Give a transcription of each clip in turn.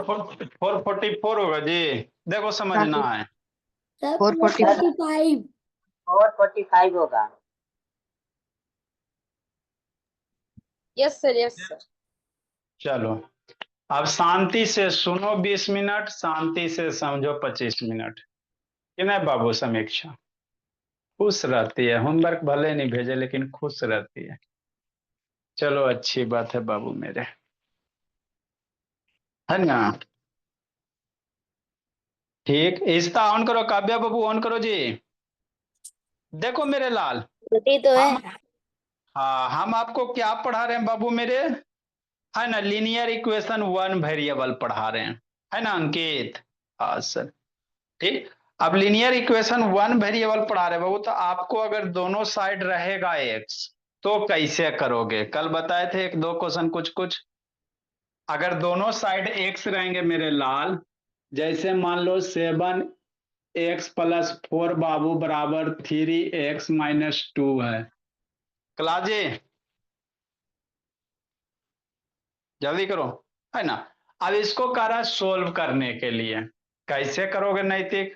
444 होगा जी। देखो समझना है। सर 445 445। 445 होगा। Yes sir, yes sir. चलो अब शांति से सुनो 20 मिनट, शांति से समझो 25 मिनट। कि नहीं बाबू समीक्षा खुश रहती है, होमवर्क भले नहीं भेजे लेकिन खुश रहती है। चलो अच्छी बात है बाबू मेरे, है ना। ठीक, इंस्टा ऑन करो, काव्या बाबू ऑन करो जी। देखो मेरे लाल, छुट्टी तो है। हाँ हम आपको क्या पढ़ा रहे हैं बाबू मेरे, है ना, लीनियर इक्वेशन वन वेरिएबल पढ़ा रहे हैं, है ना अंकित। हाँ सर। ठीक, अब लीनियर इक्वेशन वन वेरिएबल पढ़ा रहे हैं बाबू, तो आपको अगर दोनों साइड रहेगा एक्स तो कैसे करोगे। कल बताए थे एक दो क्वेश्चन कुछ कुछ। अगर दोनों साइड एक्स रहेंगे मेरे लाल, जैसे मान लो 7x+4 बाबू बराबर 3x-2 है। कलाजे जल्दी करो, है ना। अब इसको कह रहा है सोल्व करने के लिए, कैसे करोगे नैतिक।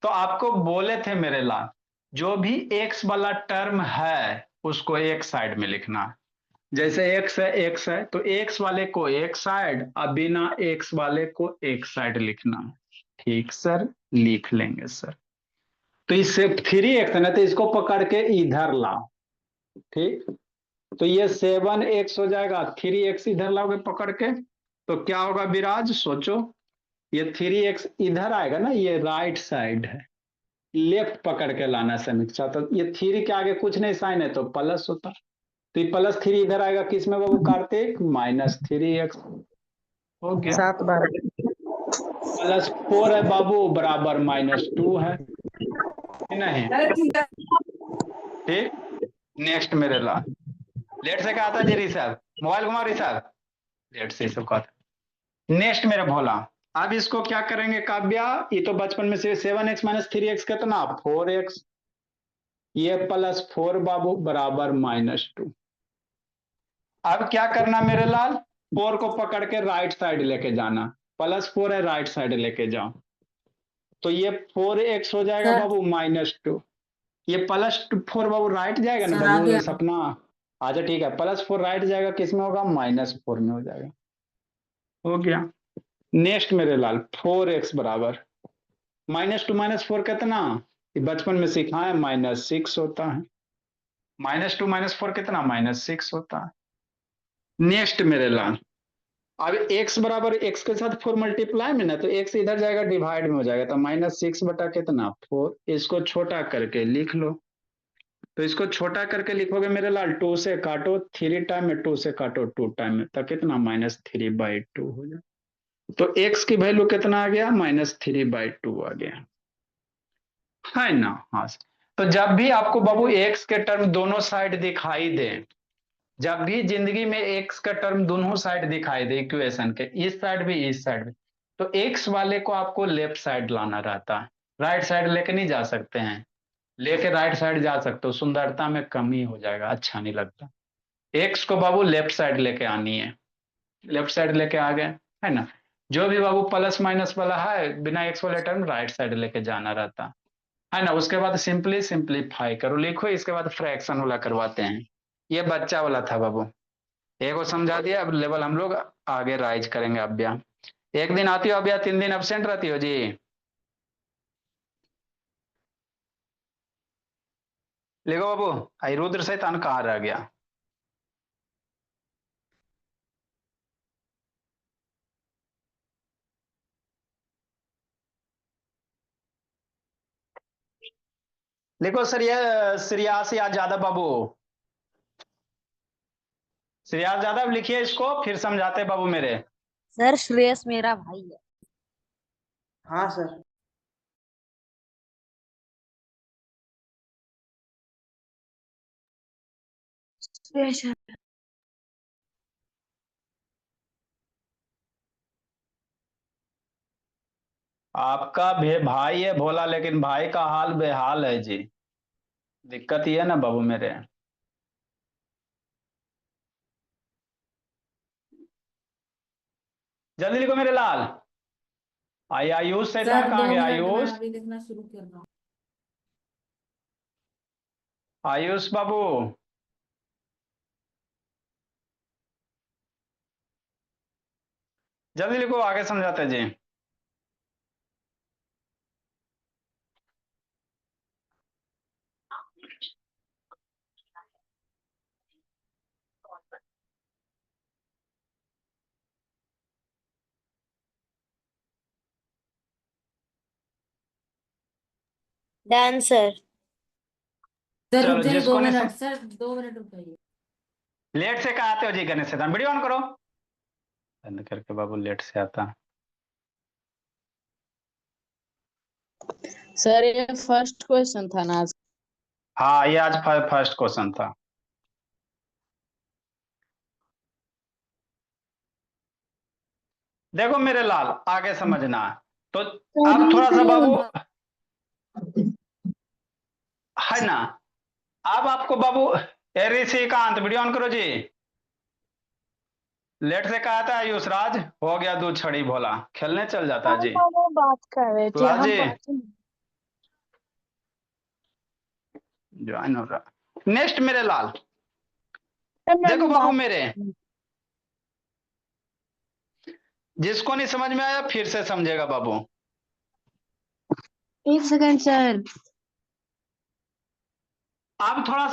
तो आपको बोले थे मेरे लाल, जो भी एक्स वाला टर्म है उसको एक साइड में लिखना है। जैसे एक्स है तो एक्स वाले को एक साइड, अब बिना एक्स वाले को एक साइड लिखना है। ठीक सर, लिख लेंगे सर। तो इससे 3x है ना, तो इसको पकड़ के इधर लाओ। ठीक, तो ये 7x हो जाएगा, 3x इधर लाओगे पकड़ के तो क्या होगा विराज सोचो। ये 3x इधर आएगा ना, ये राइट साइड है, लेफ्ट पकड़ के लाना समीक्षा। तो ये 3 के आगे कुछ नहीं साइन है तो प्लस होता, तो ये +3 इधर आएगा किस में बाबू कार्तिक, -3x हो गया। 7 बार +4 है बाबू बराबर -2 है कि नहीं। ठीक, नेक्स्ट मेरे लाल, लेट से क्या आता है जी रिसर्व, मोबाइल घुमा रिसर्व, लेट से सब का। नेक्स्ट मेरा भोला, अब इसको क्या करेंगे काव्या, ये तो बचपन में से 7x - 3x कितना 4x, ये +4 बाबू बराबर -2। अब क्या करना मेरे लाल, 4 को पकड़ के राइट साइड लेके जाना, +4 है राइट साइड लेके जाओ, तो ये 4x हो जाएगा सर बाबू -2। ये +4 बाबू राइट जाएगा ना सर आ बाबू गया। सपना। अच्छा ठीक है, +4 राइट जाएगा किस में होगा, -4 में हो जाएगा। हो गया। नेक्स्ट मेरे लाल 4x बराबर -2 - 4 कितना, ये बचपन में सीखा है -6 होता है। -2 - 4 कितना -6 होता है। नेक्स्ट मेरे लाल, अब x बराबर x के साथ 4 मल्टीप्लाई में ना, तो x इधर जाएगा डिवाइड में हो जाएगा, तो -6 बटा कितना 4, इसको छोटा करके लिख लो। तो इसको छोटा करके लिखोगे मेरे लाल, 2 से काटो 3 टाइम में, 2 से काटो 2 टाइम में, तो कितना -3/2 हो जाए। तो x की वैल्यू कितना आ गया, -3/2 आ गया, है ना। हाँ, तो जब भी आपको बाबू एक्स के टर्म दोनों साइड दिखाई दे, जब भी जिंदगी में एक्स का टर्म दोनों साइड दिखाई दे इक्वेशन के, इस साइड भी इस साइड भी, तो एक्स वाले को आपको लेफ्ट साइड लाना रहता है, राइट साइड लेके नहीं जा सकते हैं। लेके राइट साइड जा सकते हो, सुंदरता में कमी हो जाएगा, अच्छा नहीं लगता। एक्स को बाबू लेफ्ट साइड लेके आनी है, लेफ्ट साइड लेके आ गए, है ना। जो भी बाबू प्लस माइनस वाला है बिना एक्स वाले टर्म राइट साइड लेके जाना रहता है ना। उसके बाद सिंपली सिंप्लीफाई करो, लिखो, इसके बाद फ्रैक्शन वाला करवाते हैं। ये बच्चा वाला था बाबू, एक को समझा दिया, अब लेवल हम लोग आगे राइज करेंगे। अभ्या एक दिन आती हो अभ्या, 3 दिन अब्सेंट रहती हो जी। लिखो बाबू, आई रुद्र शैतान कहाँ रह गया। लिखो श्रेयास या यादव बाबू, श्रेयास यादव लिखिए इसको, फिर समझाते बाबू मेरे। सर श्रेयस मेरा भाई है। हाँ सर। श्रेयस आपका भाई है भोला, लेकिन भाई का हाल बेहाल है जी, दिक्कत ये है ना बाबू मेरे। जल्दी लिखो मेरे लाल। आयुष से सर कहाँ 2 गया मिनट में आयुष? अभी लिखना शुरू कर रहा हूँ। आयुष बाबू, जल्दी लिखो, आगे समझाते जी। Done sir. सर चलो, रुक जाइए 2 जिसको नहीं मिनट, सर 2 मिनट रुक जाइए। लेट से कहा आते हो जी? गणेश शैतान, वीडियो ऑन करो। बंद करके बाबू, लेट से आता। सर ये फर्स्ट क्वेश्चन था ना आज? हाँ, ये आज फर्स्ट क्वेश्चन था। देखो मेरे लाल, आगे समझना है तो अब थोड़ा सा बाबू है ना। अब आपको बाबू ऋषिकांत, वीडियो ऑन करो जी। लेट से कहा था आयुष राज, हो गया दूध छड़ी भोला, खेलने चल जाता है जी। वो बात कर रहे थे प्रहलाद हम जी ज्वाइन हो रहा। नेक्स्ट मेरे लाल, देखो बाबू मेरे, जिसको नहीं समझ में आया फिर से समझेगा बाबू। 1 सेकंड सर। अब थोड़ा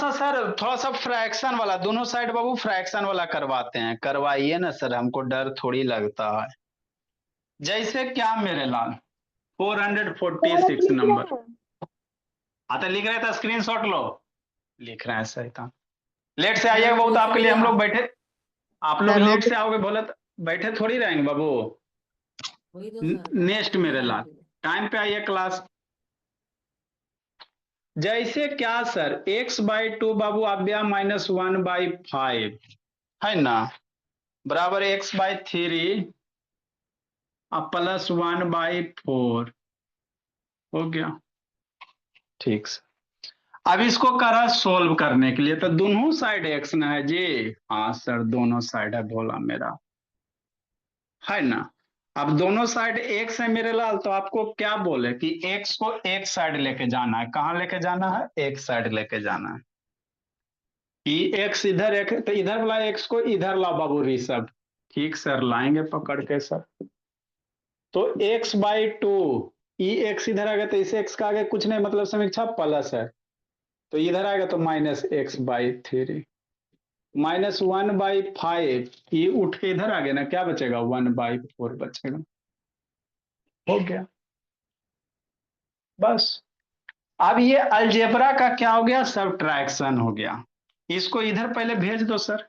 सा फ्रैक्शन वाला, दोनों साइड बाबू फ्रैक्शन वाला करवाते हैं। करवाइए ना सर, हमको डर थोड़ी लगता है। जैसे क्या मेरे लाल, 446 नंबर आता, लिख रहे थे स्क्रीनशॉट लो। लिख रहे हैं सही था। लेट से आइएगा सर बाबू, तो पूछ आपके लिए हम लिया। लोग बैठे, आप लोग लेट से आओगे बोले तो बैठे थोड़ी रहेंगे बाबू। वही तो सर कहाँ नेक्स्ट बैठे मेरे हैं लाल, फिर? टाइम पे आइए क्लास। जैसे क्या सर, x/2 बाबू आप गया -1/5 है ना, बराबर x/3 अब +1/4 हो गया। ठीक सर। अब इसको करा सोल्व करने के लिए, तो दोनों साइड x ना है जी। हाँ सर, दोनों साइड है बोला मेरा, है ना। अब दोनों साइड x है मेरे लाल, तो आपको क्या बोले कि x को एक साइड लेके जाना है। कहाँ लेके जाना है? एक साइड लेके जाना है। कि x इधर, एक तो इधर वाला x को इधर ला बाबू ऋषभ। ठीक सर, लाएंगे पकड़ के सर। तो x/2, ये x इधर आ गया तो इस x का आगे कुछ नहीं, मतलब समीक्षा प्लस है, तो इधर आएगा तो -x/3 -1/5, ये उठ के इधर आ गया ना, क्या बचेगा? 1/4 बचेगा। हो गया बस। अब ये अलजेब्रा का क्या हो गया? सब्ट्रैक्शन हो गया। इसको इधर पहले भेज दो सर,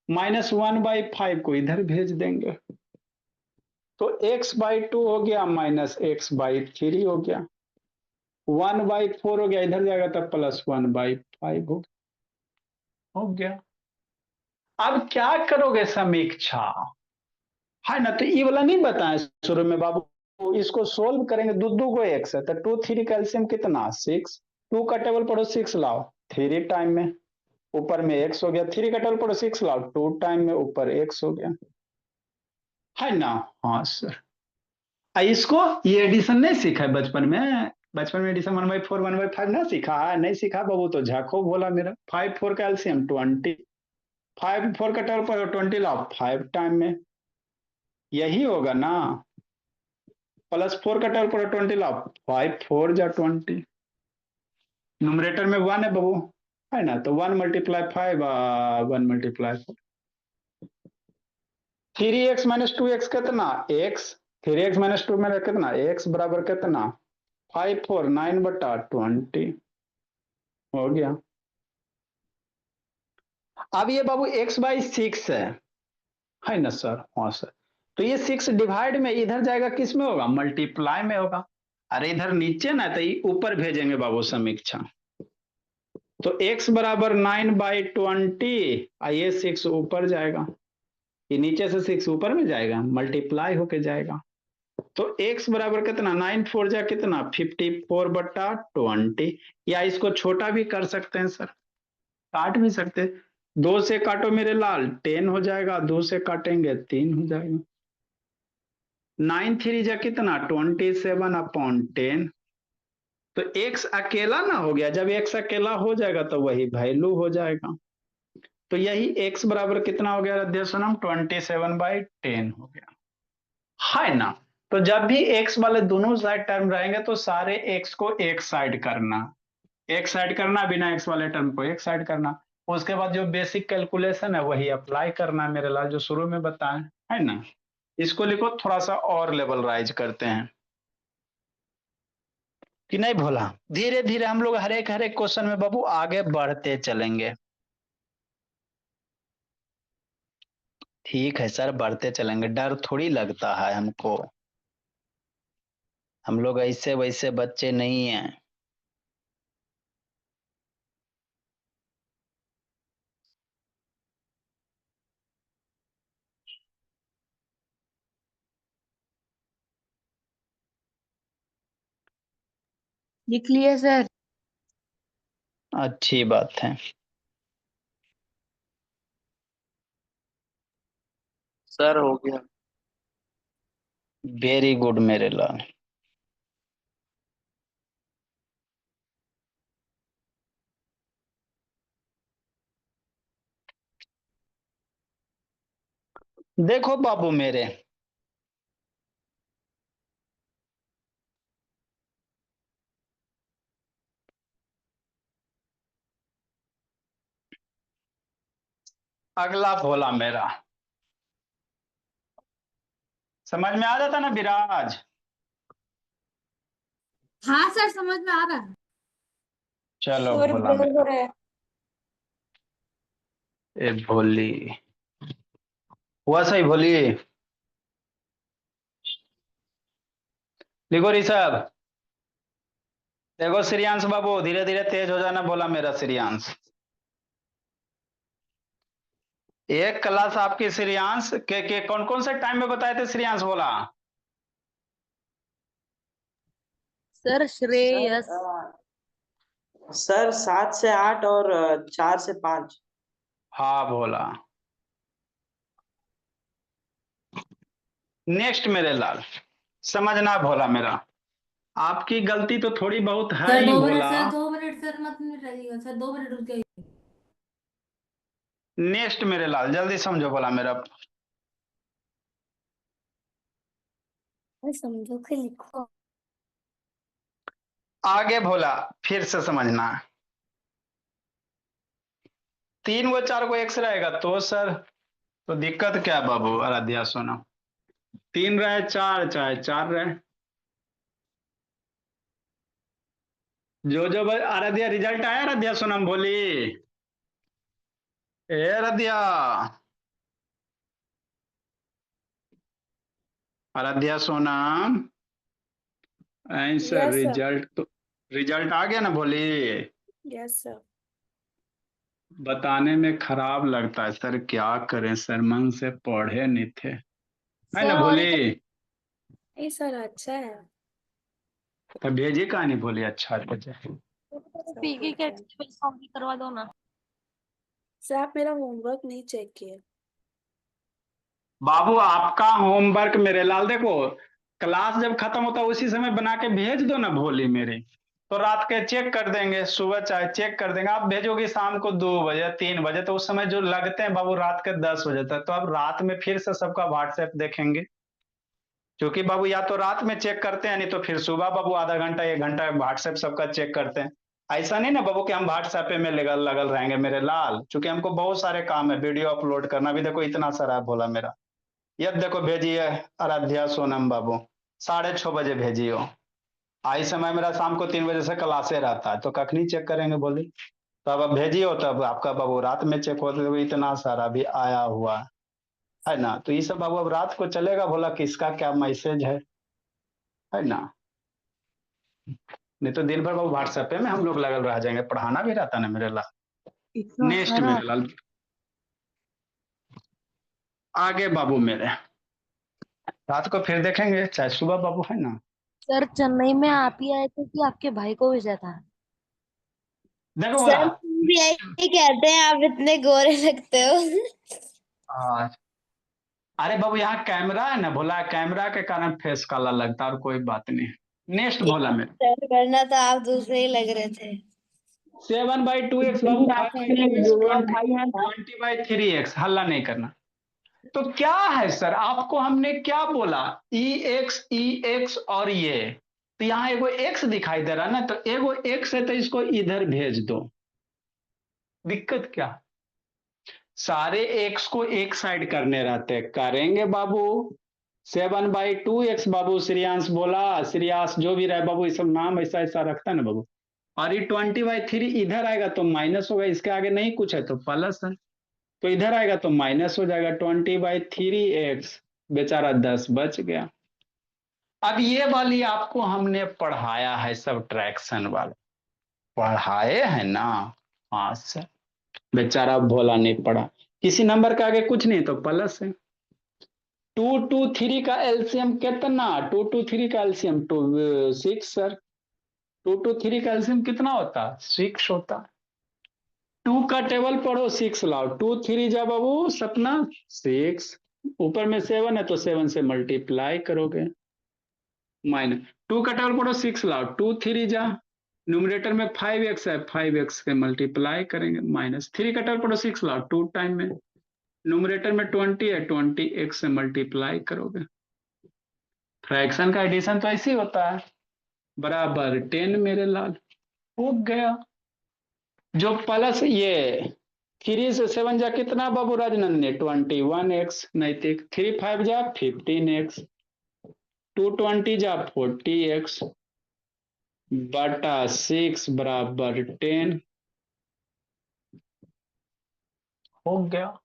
-1/5 को इधर भेज देंगे, तो x/2 हो गया -x/3 हो गया, 1/4 हो गया, इधर जाएगा तब +1/5 हो गया। अब क्या करोगे समीक्षा, है ना। तो ये वाला नहीं बताया शुरू में बाबू, इसको सोल्व करेंगे। दो दो को x है तो 2 3 कैल्शियम कितना? 6। 2 का टेबल पढ़ो 6 लाओ, 3 टाइम में ऊपर में x हो गया। 3 का टेबल पढ़ो 6 लाओ, 2 टाइम में ऊपर x हो गया, है ना। हाँ सर, इसको ये एडिशन नहीं सीखा है बचपन में? बचपन में एडिशन 1/4 1/5 ना सीखा है? नहीं सीखा बाबू तो झाको बोला मेरा। 5 4 कैल्शियम 20, 5 4 का टेबल पढ़ो 20 लाओ 5 टाइम में, यही होगा ना। +4 का टेबल पढ़ो 20 लाओ, 5 4 जा 20, न्यूमरेटर में 1 है बाबू, है ना। तो 1 × 5 1 × 4, 3x - 2x कितना? x, 3x - 2 मेरा कितना? x बराबर कितना? 5 4 9/20 हो गया। अब ये बाबू x/6 है ना सर? हाँ सर। तो ये 6 डिवाइड में इधर जाएगा, किस में होगा? मल्टीप्लाई में होगा। अरे इधर नीचे ना, तो ये ऊपर भेजेंगे बाबू समीक्षा। तो x बराबर 9/20, ये 6 ऊपर जाएगा, ये नीचे से 6 ऊपर में जाएगा, मल्टीप्लाई होके जाएगा। तो x बराबर कितना? 9 4 जा कितना? 54/20। या इसको छोटा भी कर सकते हैं सर, काट भी सकते हैं। 2 से काटो मेरे लाल 10 हो जाएगा, 2 से काटेंगे 3 हो जाएगा। 9 3 जा कितना 27/10। तो x अकेला ना हो गया, जब x अकेला हो जाएगा तो वही वैल्यू हो जाएगा। तो यही x बराबर कितना हो गया अध्यक्ष सोनम 27/10 हो गया, है ना। तो जब भी x वाले दोनों साइड टर्म रहेंगे तो सारे x को एक साइड करना, एक साइड करना, बिना x वाले टर्म को एक साइड करना। उसके बाद जो बेसिक कैलकुलेशन है वही अप्लाई करना है मेरे लाल, जो शुरू में बताएं, है ना। इसको लिखो, थोड़ा सा और लेवल राइज करते हैं कि नहीं भोला। धीरे धीरे हम लोग हर एक क्वेश्चन में बाबू आगे बढ़ते चलेंगे। ठीक है सर, बढ़ते चलेंगे, डर थोड़ी लगता है हमको, हम लोग ऐसे वैसे बच्चे नहीं हैं। लिख लिए सर। अच्छी बात है सर हो गया। वेरी गुड मेरे लाल। देखो बाबू मेरे, अगला भोला मेरा, समझ में आ जाता ना विराज। हाँ सर समझ में आ रहा है। चलो सर भोला मेरा, बराबर है। ए भोली हुआ सही भोली। लिखो ऋषभ, देखो श्रियांश बाबू धीरे धीरे तेज हो जाना, बोला मेरा श्रियांश। एक क्लास आपकी श्रियांश के कौन कौन से टाइम में बताए थे श्रियांश बोला। सर श्रेयस। सर 7 से 8 और 4 से 5। हाँ भोला। नेक्स्ट मेरे लाल, समझना भोला मेरा, आपकी गलती तो थोड़ी बहुत है सर ही 2 मिनट भोला। सर 2 मिनट सर मत रहिएगा सर, 2 मिनट रुक जाइए। नेक्स्ट मेरे लाल जल्दी समझो भोला मेरा, समझो के लिखो। आगे भोला फिर से समझना। 3 व 4 को x रहेगा तो सर, तो दिक्कत क्या बाबू आराध्या सोना, 3 रहे 4 चाहे 4 रहे, जो आराध्या रिजल्ट आया आराध्या सोनम बोली, ए आराध्या, आराध्या सोनम ऐसा यस सर। रिजल्ट तो, रिजल्ट आ गया ना बोली। Yes sir. बताने में खराब लगता है सर, क्या करें सर, मन से पढ़े नहीं थे, है ना सर और बोली। नहीं सर अच्छा है। तो भेजी कहानी बोली अच्छा अच्छा। पीके का करवा दो ना। सर आप मेरा होमवर्क नहीं चेक किए। बाबू आपका होमवर्क मेरे लाल देखो, क्लास जब खत्म होता है उसी समय बना के भेज दो ना भोली मेरे, तो रात के चेक कर देंगे, सुबह चाहे चेक कर देंगे। आप भेजोगे शाम को 2 बजे 3 बजे, तो उस समय जो लगते हैं बाबू रात के 10 बजे तक, तो आप रात में फिर से सबका व्हाट्सएप देखेंगे, क्योंकि बाबू या तो रात में चेक करते हैं, नहीं तो फिर सुबह बाबू आधा घंटा 1 घंटा व्हाट्सएप सबका चेक करते हैं। ऐसा नहीं ना बाबू कि हम व्हाट्सएप में लगल लगल रहेंगे मेरे लाल, क्योंकि हमको बहुत सारे काम है, वीडियो अपलोड करना भी देखो इतना सारा है भोला मेरा। ये देखो भेजिए आराध्या सोनम बाबू, 6:30 बजे भेजियो। आई समय मेरा शाम को 3 बजे से क्लासे रहता है, तो कखनी चेक करेंगे बोली। तो अब भेजिए, तब आपका बाबू रात में चेक होते हुए इतना सारा भी आया हुआ है ना। तो ये सब बाबू अब रात को चलेगा भोला, किसका क्या मैसेज है ना। नहीं तो दिन भर बाबू व्हाट्सएप में हम लोग लगल रह जाएंगे, पढ़ाना भी रहता ना मेरे लाल। इतना नेक्स्ट सारा। मेरे लाल, आगे बाबू मेरे, रात को फिर देखेंगे चाहे सुबह बाबू, है ना। सर चेन्नई में आप ही आए थे कि आपके भाई को भेजा था? देखो बोला, सर तुम भी यही कहते हैं, आप इतने गोरे लगते हो। हाँ अरे बाबू यहाँ कैमरा है ना, बोला कैमरा के कारण फेस काला लगता है, और कोई बात नहीं। नेक्स्ट बोला मेरे सर वरना तो आप दूसरे ही लग रहे थे। 7/2x बाबू 20/3x, हल्ला नहीं करना। तो क्या है सर, आपको हमने क्या बोला, ई एक्स और ये, तो यहाँ एगो एक्स दिखाई दे रहा ना, तो एगो एक्स है तो इसको इधर भेज दो। दिक्कत क्या, सारे एक्स को एक साइड करने रहते हैं, करेंगे बाबू। 7/2x बाबू, श्रेयांश बोला, श्रेयास जो भी रहे बाबू, ये सब नाम ऐसा ऐसा रखता है ना बाबू। और ये 20/3 इधर आएगा तो माइनस होगा, इसके आगे नहीं कुछ है तो प्लस है, तो इधर आएगा तो माइनस हो जाएगा। 20/3x, बेचारा 10 बच गया। अब ये वाली आपको हमने पढ़ाया है, सब्ट्रैक्शन वाला पढ़ाए हैं ना। हाँ सर, बेचारा भोला नहीं पढ़ा, किसी नंबर के आगे कुछ नहीं तो प्लस है। 2 2 3 का एलसीएम कितना, 2 2 3 का एलसीएम 6 सर। 2 2 3 का एलसीएम कितना होता, 6 होता। 2 का टेबल पढ़ो, 6 लाओ, 2 3 जा बाबू सपना 6, ऊपर में 7 है तो 7 से मल्टीप्लाई करोगे, माइनस 2 का टेबल पढ़ो, 6 लाओ, 2 3 जा, न्यूमरेटर में 5x है, 5x के मल्टीप्लाई करेंगे, माइनस 3 का टेबल पढ़ो, 6 लाओ, 2 टाइम में, न्यूमरेटर में 20 है, 20x से मल्टीप्लाई करोगे। फ्रैक्शन का एडिशन तो ऐसे ही होता है, बराबर 10 मेरे लाल, हो गया। जो प्लस ये 3 से 7 जा कितना बाबू राजनंदनी, 21x, नैतिक 3 5 जा 15x, 2 20 जा 40x, बटा 6 बराबर 10, हो गया।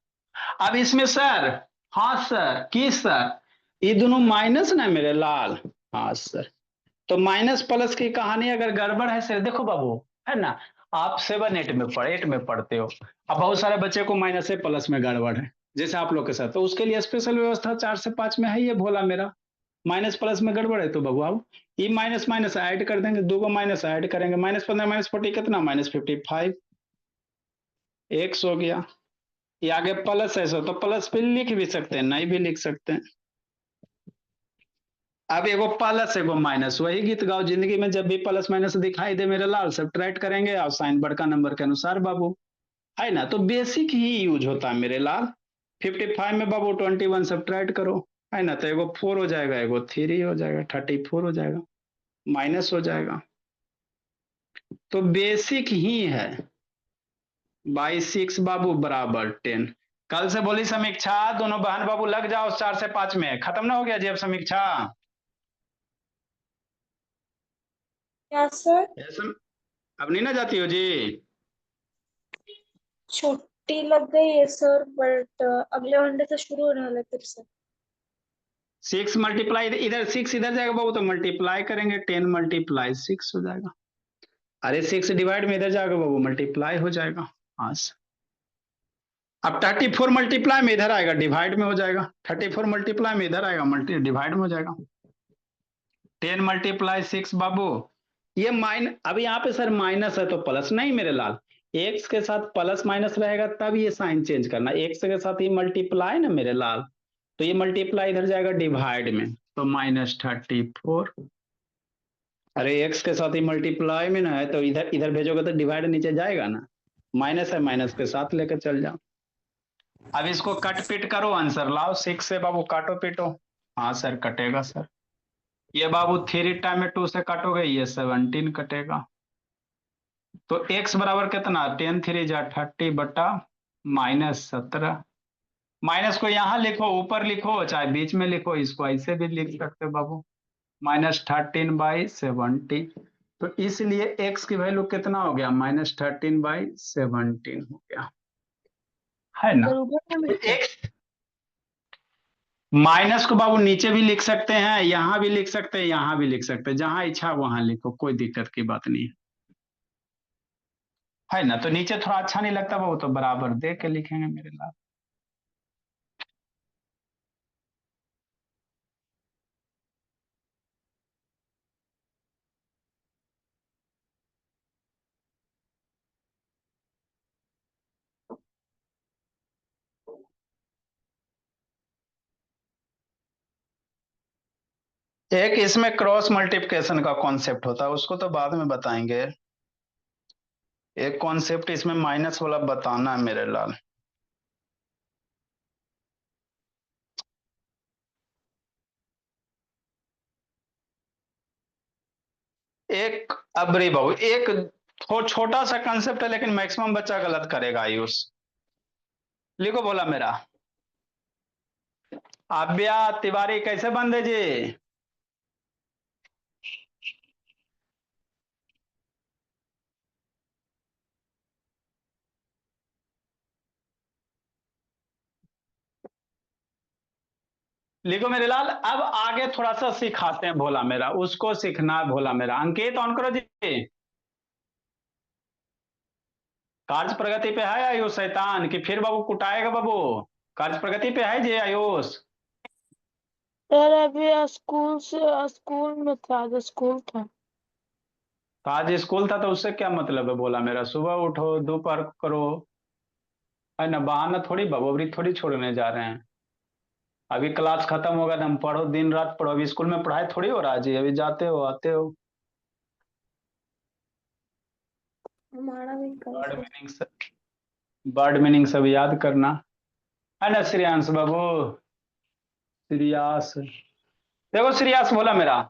अब इसमें सर, हाँ सर, किस सर, ये दोनों माइनस ना मेरे लाल, हाँ सर। तो माइनस प्लस की कहानी अगर गड़बड़ है सर, देखो बाबू, है ना, आप 7 8 में पढ़ते हो, अब बहुत सारे बच्चे को माइनस से प्लस में गड़बड़ है, जैसे आप लोग के साथ, तो उसके लिए स्पेशल व्यवस्था 4 से 5 में है, ये भोला मेरा माइनस प्लस में गड़बड़ है तो बाबू आप ये माइनस माइनस ऐड कर देंगे, दो को माइनस ऐड करेंगे, -15 -40 कितना, -55, एक्स हो गया। ये आगे प्लस है, सो तो प्लस भी लिख भी सकते हैं, नहीं भी लिख सकते हैं। अब एगो प्लस एगो माइनस, वही गीत गाओ जिंदगी में, जब भी प्लस माइनस दिखाई दे मेरे लाल, सब्ट्रैक्ट करेंगे और साइन बड़का नंबर के अनुसार बाबू, है ना, तो बेसिक ही यूज होता है मेरे लाल। 55 में बाबू 21 सब्ट्रैक्ट करो, है ना, तो एगो 4 हो जाएगा, एगो 3 हो जाएगा, 34 हो जाएगा, माइनस हो जाएगा, तो बेसिक ही है। 6 बाबू बराबर 10। कल से बोली समीक्षा, दोनों बहन बाबू लग जाओ 4 से 5 में, खत्म ना हो गया जी अब समीक्षा। क्या सर? अब नहीं ना जाती हो जी। छुट्टी लग गई है सर, बट अगले मंडे से शुरू होने वाला है फिर से। 6 मल्टीप्लाई इधर 6 इधर जाएगा बाबू, तो मल्टीप्लाई करेंगे, 10 मल्टीप्लाई 6 हो जाएगा। अरे 6 डिवाइड में इधर जाएगा बाबू, मल्टीप्लाई हो जाएगा, हाँ। अब 34 मल्टीप्लाई में इधर आएगा, डिवाइड में हो जाएगा, 34 मल्टीप्लाई में इधर आएगा, डिवाइड में हो जाएगा। 10 मल्टीप्लाई 6 बाबू, ये अब यहाँ पे सर माइनस है तो प्लस नहीं मेरे लाल, एक्स के साथ प्लस माइनस रहेगा तब ये साइन चेंज करना, एक्स के साथ ही मल्टीप्लाई ना मेरे लाल, तो ये मल्टीप्लाई इधर जाएगा डिवाइड में, तो -34। अरे एक्स के साथ ही मल्टीप्लाई में ना है तो इधर इधर भेजोगे तो डिवाइड नीचे जाएगा ना, माइनस है, माइनस के साथ लेकर चल जाओ। अब इसको कट पिट करो, आंसर लाओ, 6 से बाबू काटो पीटो, हाँ सर कटेगा सर। ये बाबू 3 टाइम में 2 से काटोगे, ये 17 कटेगा, तो x बराबर कितना, 10 3 जा 30 बटा -17। माइनस को यहाँ लिखो, ऊपर लिखो, चाहे बीच में लिखो, इसको ऐसे भी लिख सकते हो बाबू, -13/70। तो इसलिए x की वैल्यू कितना हो गया, -13/17 हो गया, है ना। सर ऊपर में तो x माइनस को बाबू नीचे भी लिख सकते हैं, यहां भी लिख सकते हैं, यहां भी लिख सकते हैं, जहां इच्छा वहां लिखो, कोई दिक्कत की बात नहीं है ना। तो नीचे थोड़ा अच्छा नहीं लगता बाबू, तो बराबर दे के लिखेंगे मेरे लाल। एक इसमें क्रॉस मल्टीप्लिकेशन का कॉन्सेप्ट होता है, उसको तो बाद में बताएंगे। एक कॉन्सेप्ट इसमें माइनस वाला बताना है मेरे लाल। एक अबरी बाबू एक छोटा सा कंसेप्ट है, लेकिन मैक्सिमम बच्चा गलत करेगा। आयुष लिखो बोला मेरा। आव्या तिवारी कैसे बंदे जी? लिखो मेरे लाल। अब आगे थोड़ा सा सिखाते हैं भोला मेरा, उसको सीखना है भोला मेरा। अंकित ऑन करो जी। कार्य प्रगति पे है आयुष शैतान कि फिर बाबू कुटाएगा बाबू? कार्य प्रगति पे है जी आयुष? सर अभी स्कूल में था, आज स्कूल था। तो आज स्कूल था तो उससे क्या मतलब है भोला मेरा? सुबह उठो, दोपहर करो, है ना? बहाना थोड़ी बाबू, अभी थोड़ी छोड़ने जा रहे हैं। अभी क्लास खत्म होगा तो हम पढ़ो, दिन रात पढ़ो। अभी स्कूल में पढ़ाई थोड़ी हो रहा है जी, अभी जाते हो आते हो। हमारा भी वर्ड मीनिंग सब, वर्ड मीनिंग सब याद करना है ना श्रेयांश बाबू? श्रेयास, देखो श्रेयास बोला मेरा,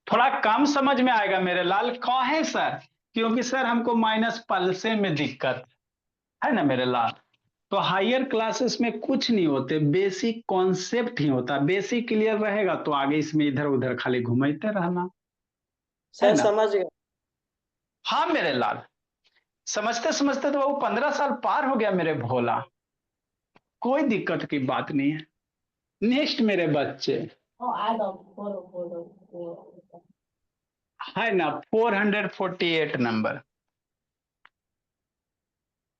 थोड़ा कम समझ में आएगा मेरे लाल। कौन है सर? क्योंकि सर हमको माइनस पल्से में दिक्कत है ना मेरे लाल। तो हायर क्लासेस में कुछ नहीं होते, बेसिक कॉन्सेप्ट ही होता। बेसिक क्लियर रहेगा तो आगे इसमें इधर उधर खाली घुमाते रहना, है सर ना? समझ गए। हाँ मेरे लाल, समझते समझते तो वो 15 साल पार हो गया मेरे भोला। कोई दिक्कत की बात नहीं है। नेक्स्ट मेरे बच्चे, है ना? 448 नंबर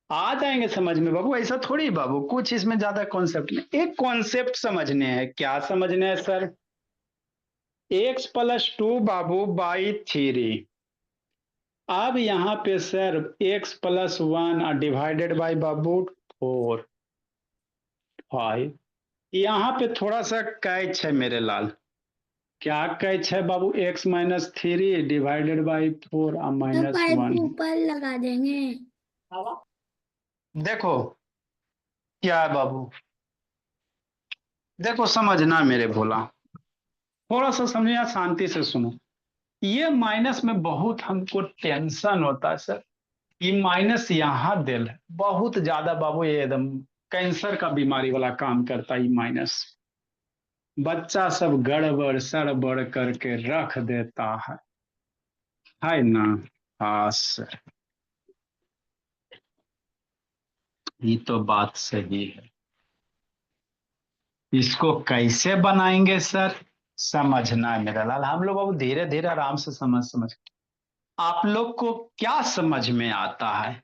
आ जाएंगे समझ में बाबू। ऐसा थोड़ी बाबू, कुछ इसमें ज्यादा कॉन्सेप्ट नहीं। एक कॉन्सेप्ट समझने हैं। क्या समझने हैं सर? x+2 Babu by 3। अब यहाँ पे सर x+1 डिवाइडेड बाई बाबू 4 5। यहाँ पे थोड़ा सा कैच है मेरे लाल। क्या कैच है बाबू? x-3 डिवाइडेड बाई 4 तो -1 पाइप है। ऊपर लगा देंगे। देखो क्या है बाबू, देखो समझना मेरे भोला, थोड़ा सा समझना, शांति से सुनो। ये माइनस में बहुत हमको टेंशन होता है सर। ये माइनस यहाँ दिल है बहुत ज्यादा बाबू, ये एकदम कैंसर का बीमारी वाला काम करता है ये माइनस। बच्चा सब गड़बड़ सड़बड़ करके रख देता है ना? हाँ सर, ये तो बात सही है। इसको कैसे बनाएंगे सर? समझना है मेरा लाल। हम लोग बाबू धीरे धीरे आराम से समझ समझ। आप लोग को क्या समझ में आता है?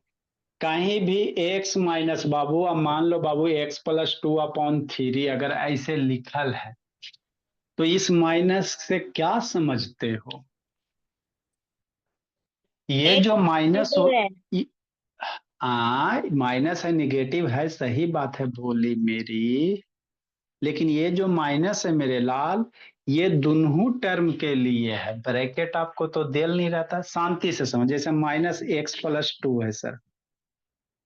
कहीं भी x माइनस बाबू, अब मान लो बाबू x+2/3 अगर ऐसे लिखल है तो इस माइनस से क्या समझते हो? ये जो माइनस हो, माइनस है, निगेटिव है, सही बात है बोली मेरी। लेकिन ये जो माइनस है मेरे लाल, ये दोनों टर्म के लिए है। ब्रैकेट आपको तो देल नहीं रहता। शांति से समझ, जैसे -x+2 है सर,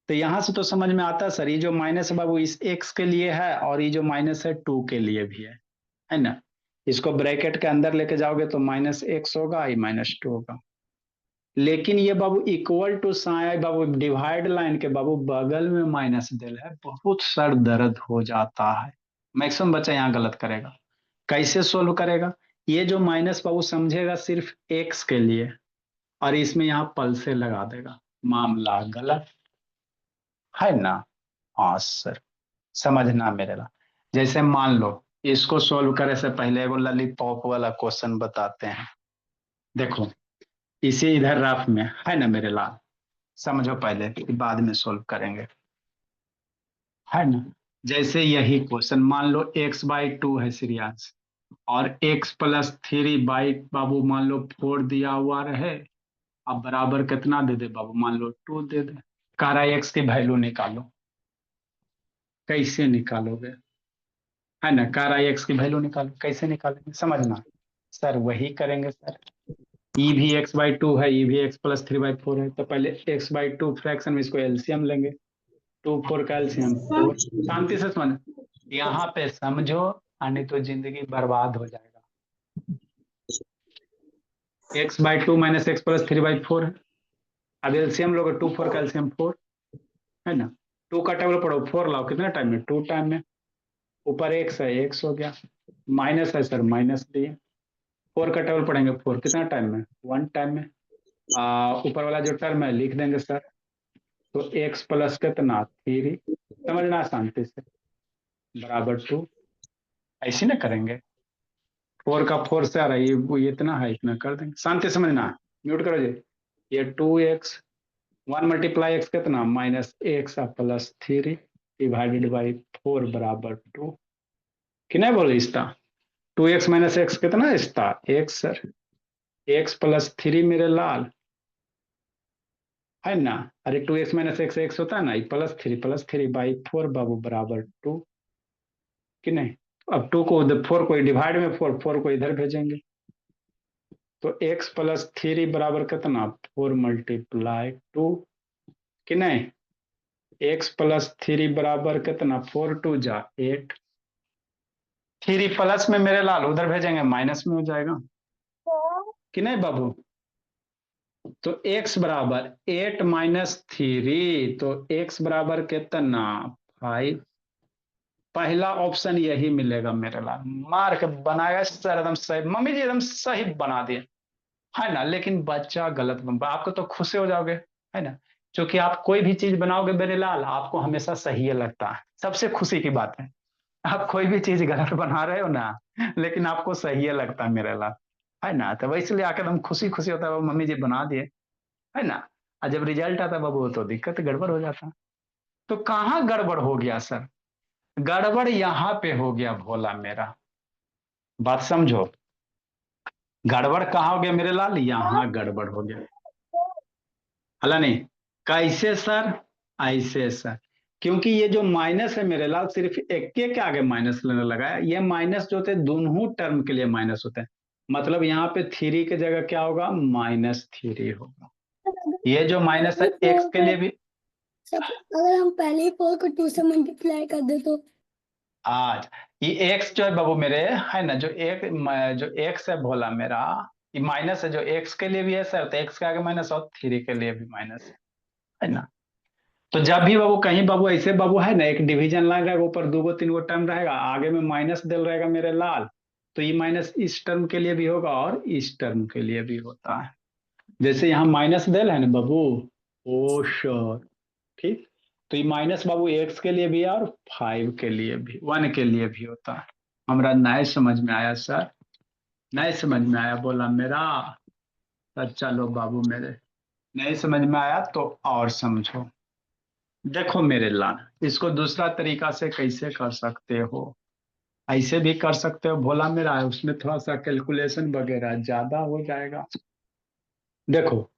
तो यहां से तो समझ में आता है सर, ये जो माइनस है बाबू इस x के लिए है और ये जो माइनस है 2 के लिए भी है ना? इसको ब्रैकेट के अंदर लेके जाओगे तो -x होगा, ये -2 होगा। लेकिन ये बाबू इक्वल टू साइन बाबू, डिवाइड लाइन के बाबू बगल में माइनस दिल है, बहुत सर दर्द हो जाता है। मैक्सिमम बच्चा यहाँ गलत करेगा। कैसे सोल्व करेगा? ये जो माइनस बाबू समझेगा सिर्फ x के लिए, और इसमें यहाँ पल्से लगा देगा, मामला गलत है ना? हाँ सर, समझना मेरे ला। जैसे मान लो, इसको सोल्व करे से पहले एगो लॉलीपॉप वाला क्वेश्चन बताते हैं। देखो इसे इधर रफ में है ना मेरे लाल, समझो पहले फिर बाद में सोल्व करेंगे, है ना? जैसे यही क्वेश्चन मान लो x/2 है सीरियस, और x+3 बाबू मान लो 4 दिया हुआ रहे। अब बराबर कितना दे दे बाबू? मान लो 2 दे दे। कह रहा है x की वैल्यू निकालो। कैसे निकालोगे? है ना? कह रहा है x की वैल्यू निकालो, कैसे निकालेंगे समझना। सर वही करेंगे सर, ई भी एक्स बाई टू है, ई भी एक्स प्लस 3/4 है, तो पहले एक्स बाई टू फ्रैक्शन में इसको एलसीएम लेंगे, 2 4 का एलसीएम 4। शांति से समझ, यहाँ पे समझो, नहीं तो जिंदगी बर्बाद हो जाएगा। X by two minus x plus 3/4 है, अब एलसीएम लोगे 2 4 का एलसीएम 4 है ना, 2 का टेबल पढ़ो 4 लाओ, कितने टाइम में, 2 टाइम में, ऊपर एक्स है एक्स हो गया, माइनस है सर माइनस दिए, 4 का टेबल पढ़ेंगे 4 कितना टाइम में, 1 टाइम में, ऊपर वाला जो टर्म है लिख देंगे सर, तो एक्स प्लस कितना 3, समझना शांति से, बराबर 2, ऐसे ना करेंगे, 4 का 4 से आ रहा है, ये इतना है, इतना कर देंगे, शांति समझना, म्यूट करो जी, ये 2x 1 मल्टीप्लाई एक्स कितना minus x plus 3 divided by 4 बराबर 2, कि नहीं बोले इसका, 2x माइनस एक्स कितना इसका एक्स सर, एक्स प्लस 3 मेरे लाल है ना, अरे 2x माइनस एक्स एक्स होता है ना, प्लस 3 बाई 4 बाबू बराबर 2, कि नहीं, अब 2 को 4 को डिवाइड में 4 को इधर भेजेंगे, तो x प्लस 3 बराबर कितना 4 मल्टीप्लाई 2, कि नहीं, x प्लस 3 बराबर कितना 4 2 जा 8, 3 प्लस में मेरे लाल उधर भेजेंगे माइनस में हो जाएगा, कि नहीं बाबू, तो x बराबर 8 माइनस 3, तो x बराबर कितना 5, पहला ऑप्शन यही मिलेगा मेरे लाल, मार के बनाएगा सर एकदम सही, मम्मी जी एकदम सही बना दिए है ना, लेकिन बच्चा गलत बन, आपको तो खुश हो जाओगे है ना, क्योंकि आप कोई भी चीज बनाओगे मेरे लाल आपको हमेशा सही लगता है, सबसे खुशी की बात है, आप कोई भी चीज गलत बना रहे हो ना, लेकिन आपको सही लगता है मेरे लाल, है ना, तो इसलिए आकर हम खुशी खुशी होता है मम्मी जी बना दिए है ना, और जब रिजल्ट आता बाबू तो दिक्कत गड़बड़ हो जाता, तो कहाँ गड़बड़ हो गया सर, गड़बड़ यहाँ पे हो गया भोला मेरा, बात समझो, गड़बड़ कहाँ हो गया मेरे लाल, यहाँ गड़बड़ हो गया, हला नहीं, कैसे सर, ऐसे सर, क्योंकि ये जो माइनस है मेरे लाल सिर्फ एक के आगे माइनस लेने लगा है, ये माइनस जो होते दोनों टर्म के लिए माइनस होते हैं, मतलब यहाँ पे 3 की जगह क्या होगा -3 होगा, ये जो माइनस है एक्स के लिए भी, अगर हम पहले ही 4 को 2 से मल्टीप्लाई कर दे तो आज ये एक्स जो है बाबू मेरे है ना, जो एक्स है भोला मेरा, ये माइनस है, जो एक्स के लिए भी है सर, तो एक्स के आगे माइनस और 3 के लिए भी माइनस है ना, तो जब भी बाबू कहीं बाबू ऐसे बाबू है ना, एक डिवीजन लाइन रहेगा, ऊपर 2 3 टर्म रहेगा, आगे में माइनस दिल रहेगा मेरे लाल, तो ये माइनस इस टर्म के लिए भी होगा और इस टर्म के लिए भी होता है, जैसे यहाँ माइनस दिल है ना बाबू, ओ श्योर, ठीक, तो ये माइनस बाबू एक्स के लिए भी है और 5 के लिए भी, 1 के लिए भी होता है, हमारा नए समझ में आया सर, नए समझ में आया बोला मेरा, सर चलो बाबू मेरे नए समझ में आया तो और समझो, देखो मेरे लाल इसको दूसरा तरीका से कैसे कर सकते हो, ऐसे भी कर सकते हो भोला मेरा, उसमें थोड़ा सा कैलकुलेशन वगैरह ज्यादा हो जाएगा, देखो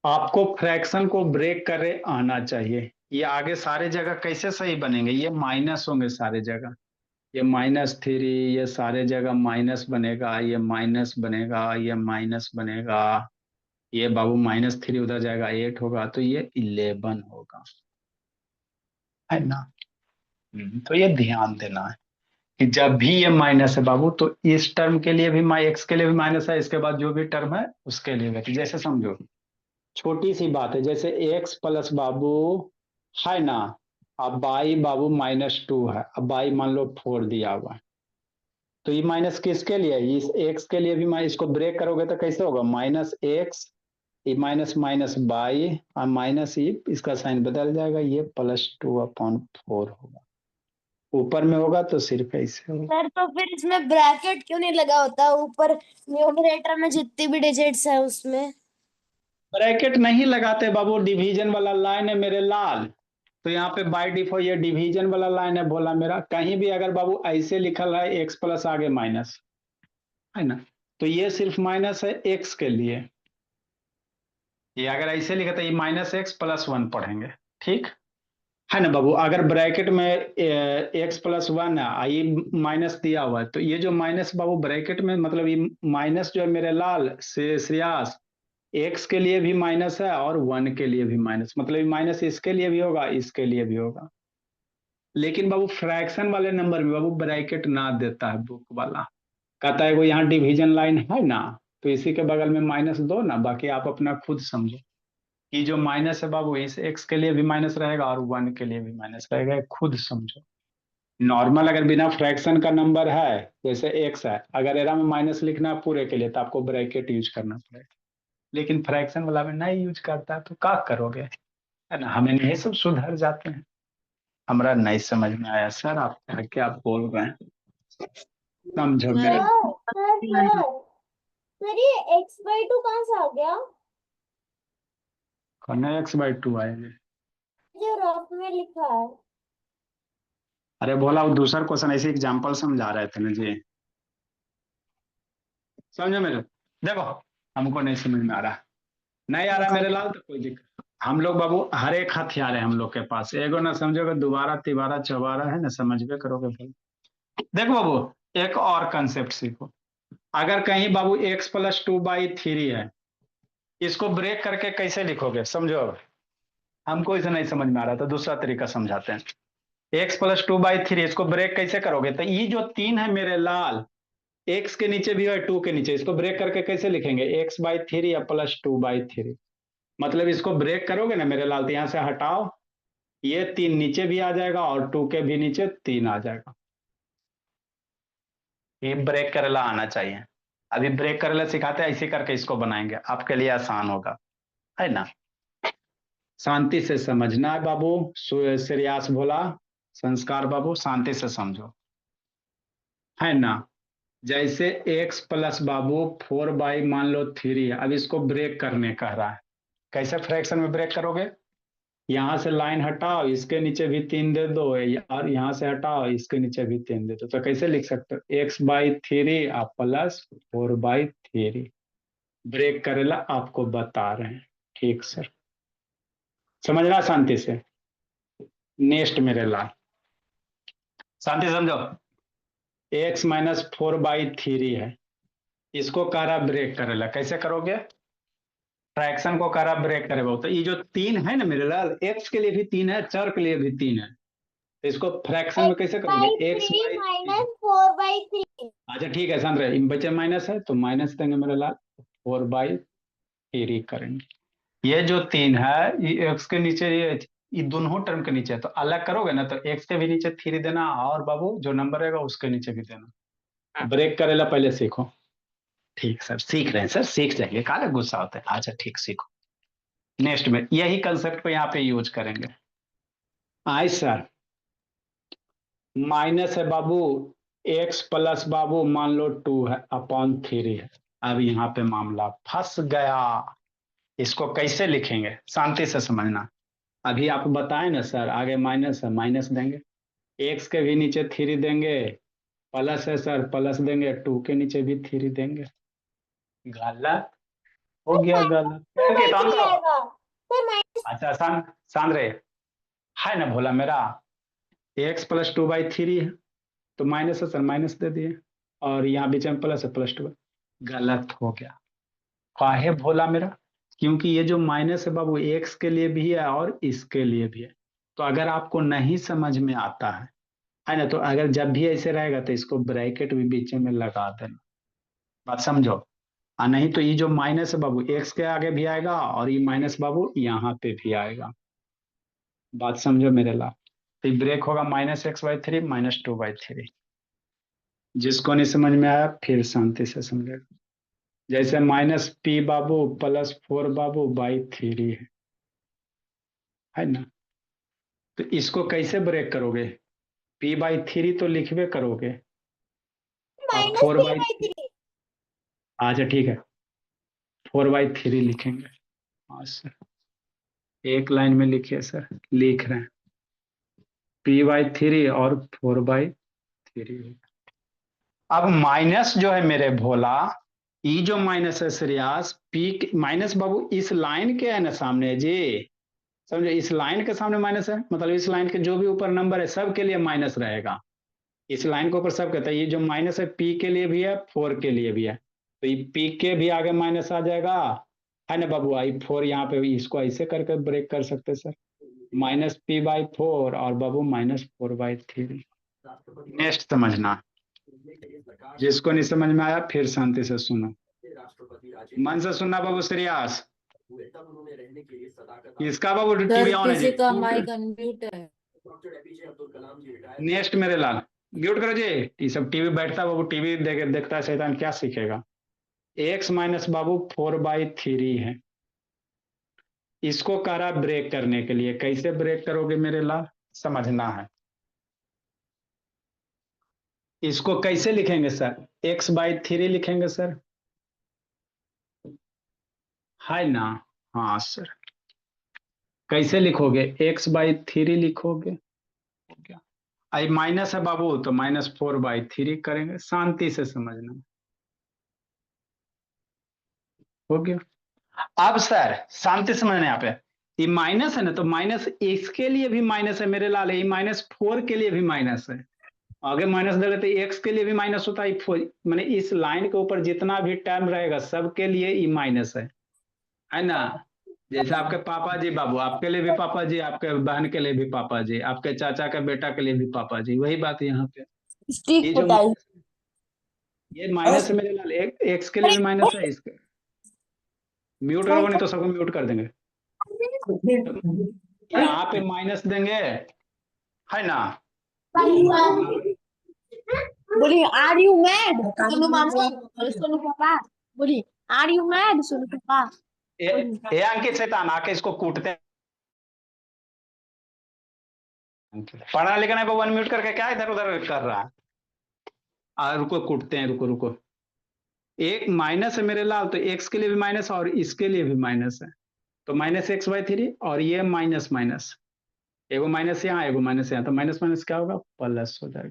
आपको फ्रैक्शन को ब्रेक करे आना चाहिए, ये आगे सारे जगह कैसे सही बनेंगे, ये माइनस होंगे सारे जगह, ये -3, ये सारे जगह माइनस बनेगा, ये माइनस बनेगा, ये माइनस बनेगा, ये बाबू -3 उधर जाएगा 8 होगा, तो ये 11 होगा, है ना, तो ये ध्यान देना है कि जब भी ये माइनस है बाबू, तो इस टर्म के लिए भी एक्स के लिए भी माइनस है, इसके बाद जो भी टर्म है उसके लिए भी, जैसे समझो छोटी सी बात है, जैसे एक्स प्लस बाबू है ना, अब बाई बाबू -2 है, अब बाई मान लो 4 दिया हुआ है, तो ये माइनस किसके लिए, इस एक्स के लिए भी, इसको ब्रेक करोगे तो कैसे होगा -x, ये माइनस माइनस बाई और माइनस इसका साइन बदल जाएगा, ये +2/4 होगा, ऊपर में होगा तो सिर्फ ऐसे होगा, सर तो फिर इसमें ब्रैकेट क्यों नहीं लगा होता ऊपर, न्यूमरेटर में जितनी भी डिजिट्स है उसमें, ब्रैकेट नहीं लगाते बाबू, डिवीजन वाला लाइन है मेरे लाल, तो यहाँ पे बाय डिफॉल्ट ये डिवीजन वाला लाइन है बोला मेरा, कहीं भी अगर बाबू ऐसे लिखल है एक्स प्लस आगे माइनस है ना, तो ये सिर्फ माइनस है एक्स के लिए, ये अगर ऐसे लिखा तो ये -x +1 पढ़ेंगे, ठीक, है ना बाबू, अगर ब्रैकेट में एक्स प्लस वन है, ये माइनस दिया हुआ है, तो ये जो माइनस बाबू ब्रैकेट में, मतलब ये माइनस जो है मेरे लाल से श्रेयास, एक्स के लिए भी माइनस है और वन के लिए भी माइनस, मतलब माइनस इसके लिए भी होगा, इसके लिए भी होगा। लेकिन बाबू फ्रैक्शन वाले नंबर में बाबू ब्रैकेट ना देता है बुक वाला, कहता है वो यहाँ डिवीजन लाइन है ना, तो इसी के बगल में माइनस दो ना, बाकी आप अपना खुद समझो कि जो माइनस है बाबू इस एक्स के लिए भी माइनस रहेगा और वन के लिए भी माइनस रहेगा, ये खुद समझो। नॉर्मल अगर बिना फ्रैक्शन का नंबर है, जैसे एक्स है, अगर एरा में माइनस लिखना है पूरे के लिए तो आपको ब्रैकेट यूज करना पड़ेगा, लेकिन फ्रैक्शन वाला में नहीं यूज करता है, तो क्या करोगे, है ना। हमें ये सब सुधर जाते हैं। हमारा नहीं समझ में आया सर, आप क्या बोल रहे हैं, समझो मेरे। सर ये x/2 कहाँ से आ गया? करना x/2 आएंगे। जो रफ में लिखा है। अरे बोला वो दूसरा क्वेश्चन ऐसे एग्जांपल समझा रहे थे ना जी, समझो मेरे। देखो हमको नहीं समझ में आ रहा, नहीं आ रहा मेरे लाल तो कोई दिक्कत। हम लोग बाबू हर एक हथियार है हम लोग के पास, एगो ना समझोगे दोबारा तिबारा चौबारा, है ना, समझ में करोगे भाई। देखो बाबू एक और कंसेप्ट सीखो, अगर कहीं बाबू x+2/3 है, इसको ब्रेक करके कैसे लिखोगे समझो। अब हमको इसे नहीं समझ में आ रहा तो दूसरा तरीका समझाते हैं। x+2/3 इसको ब्रेक कैसे करोगे, तो ये जो 3 है मेरे लाल, x के नीचे भी है 2 के नीचे, इसको ब्रेक करके कैसे लिखेंगे, x/3 या +2/3। मतलब इसको ब्रेक करोगे ना मेरे लाल, तो यहां से हटाओ, ये 3 नीचे भी आ जाएगा और 2 के भी नीचे 3 आ जाएगा। ये ब्रेक करेला आना चाहिए। अभी ब्रेक करेला सिखाते हैं, ऐसे करके इसको बनाएंगे, आपके लिए आसान होगा, है ना। शांति से समझना है बाबू, श्रेयास भोला, संस्कार बाबू, शांति से समझो, है ना। जैसे x प्लस बाबू 4/, मान लो 3 है, अब इसको ब्रेक करने कह रहा है, कैसे फ्रैक्शन में ब्रेक करोगे, यहां से लाइन हटाओ, इसके नीचे भी 3 दे दो, और यहां से हटाओ, इसके नीचे भी 3 दे दो, तो कैसे लिख सकते हो, x/3 आप +4/3। ब्रेक करेला आपको बता रहे हैं, ठीक सर, समझना शांति से। नेक्स्ट मेरे लाल, शांति से समझो, x-4/3 है, इसको कह रहा ब्रेक करेला, कैसे करोगे, फ्रैक्शन को कह रहा ब्रेक करे, तो ये जो 3 है ना मेरे लाल, x के लिए भी 3 है, चर के लिए भी 3 है, तो इसको फ्रैक्शन में कैसे करोगे, x/3 -4/3। अच्छा ठीक है समझ रहे, बचे माइनस है तो माइनस देंगे मेरे लाल, 4/3 करेंगे। ये जो 3 है ये x के नीचे, ये दोनों टर्म के नीचे है, तो अलग करोगे ना, तो x के भी नीचे 3 देना, और बाबू जो नंबर रहेगा उसके नीचे भी देना। ब्रेक करेला पहले सीखो, ठीक सर, सीख रहे हैं सर, सीख जाएंगे, काला गुस्सा होता है, अच्छा ठीक सीखो। नेक्स्ट में यही कंसेप्ट पे यहाँ पे यूज करेंगे। आई सर, माइनस है बाबू, x प्लस बाबू मान लो 2 है अपॉन 3 है, अब यहाँ पे मामला फंस गया, इसको कैसे लिखेंगे, शांति से समझना। अभी आप बताएं ना सर, आगे माइनस है माइनस देंगे, x के भी नीचे 3 देंगे, प्लस है सर प्लस देंगे, 2 के नीचे भी 3 देंगे। गलत हो गया, गलत करके तो अंदर। अच्छा शांत रहे, है ना भोला मेरा, x+2/3 है, तो माइनस है सर माइनस दे दिए, और यहाँ बीच में प्लस है +2। गलत हो गया, काहे भोला मेरा, क्योंकि ये जो माइनस है बाबू x के लिए भी है और इसके लिए भी है, तो अगर आपको नहीं समझ में आता है ना, तो अगर जब भी ऐसे रहेगा तो इसको ब्रैकेट भी बीच में लगा देना, बात समझो। नहीं तो ये जो माइनस है बाबू x के आगे भी आएगा, और ये माइनस बाबू यहाँ पे भी आएगा, बात समझो मेरे ला। तो ब्रेक होगा -x/3 -2/3। जिसको नहीं समझ में आया फिर शांति से समझेगा। जैसे -p बाबू +4 बाबू बाई 3 है ना, तो इसको कैसे ब्रेक करोगे, p/3 तो लिखवे करोगे, आप 4/3, अच्छा ठीक है 4/3 लिखेंगे। हाँ सर, एक लाइन में लिखिए सर, लिख रहे हैं p/3 और 4/3। अब माइनस जो है मेरे भोला, ई जो माइनस है श्रेयास, पी माइनस बाबू इस लाइन के है ना सामने जी, समझे, इस लाइन के सामने माइनस है, मतलब इस लाइन के जो भी ऊपर नंबर है सब के लिए माइनस रहेगा। इस लाइन के ऊपर सब कहता है, ये जो माइनस है पी के लिए भी है, 4 के लिए भी है, तो ये पी के भी आगे माइनस आ जाएगा, है ना बाबू। आई 4 यहाँ पे इसको ऐसे करके ब्रेक कर सकते सर, -p/4 और बाबू -4/3। नेक्स्ट समझना, जिसको नहीं समझ में आया फिर शांति से सुनो, मन से सुनना बाबू श्रेयास। इसका बाबू सर टीवी ऑन है जी, किसी का माइक अनम्यूट है। नेक्स्ट मेरे लाल म्यूट करो जी। ये सब टीवी बैठता बाबू, टीवी देखता है शैतान, क्या सीखेगा। x माइनस बाबू 4/3 है, इसको कह रहा ब्रेक करने के लिए। कैसे ब्रेक करोगे मेरे लाल, समझना है। इसको कैसे लिखेंगे सर, x/3 लिखेंगे सर, है ना। हाँ सर, कैसे लिखोगे, x/3 लिखोगे, क्या आई माइनस है बाबू तो -4/3 करेंगे, शांति से समझना, हो गया। अब सर शांति से समझना, यहाँ पे ये माइनस है ना, तो माइनस इसके लिए भी माइनस है मेरे लाल, ये -4 के लिए भी माइनस है। आगे माइनस देगा तो एक्स के लिए भी माइनस होता है, मैंने इस लाइन के ऊपर जितना भी टर्म रहेगा सबके लिए ई माइनस है ना। जैसे आपके पापा जी बाबू, आपके लिए भी पापा जी, आपके बहन के लिए भी पापा जी, आपके चाचा का बेटा के लिए भी पापा जी, वही बात यहाँ पे। ये जो ये माइनस है मेरे लाल, एक्स के लिए भी माइनस है, इसके म्यूट करोगे नहीं तो सबको म्यूट कर देंगे। यहाँ पे माइनस देंगे, है ना। बोली आर यू मैड सोनू मामा, सोनू पापा, बोली आर यू मैड सोनू पापा। ये अंकित शैतान आके इसको कूटते हैं। पढ़ना लिखना है वो अनम्यूट करके क्या इधर उधर कर रहा है। रुको कूटते हैं, रुको रुको। एक माइनस है मेरे लाल, तो एक्स के लिए भी माइनस और इसके लिए भी माइनस है, तो -x/3 और ये माइनस माइनस, एगो माइनस यहाँ एगो माइनस यहाँ, तो माइनस माइनस क्या होगा, प्लस हो जाएगा।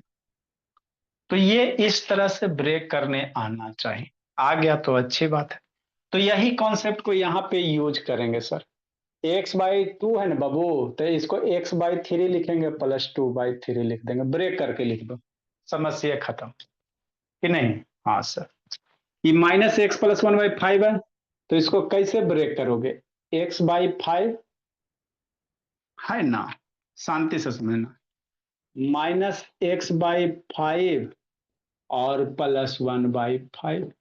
तो ये इस तरह से ब्रेक करने आना चाहिए, आ गया तो अच्छी बात है। तो यही कॉन्सेप्ट को यहाँ पे यूज करेंगे सर। x/2 है ना बाबू, तो इसको x/3 लिखेंगे, +2/3 लिख देंगे, ब्रेक करके लिख दो, समस्या खत्म कि नहीं। हाँ सर, ये -x + 1/5 है, तो इसको कैसे ब्रेक करोगे, x/5 है ना, शांति से समझना, -x/5 और +1/5,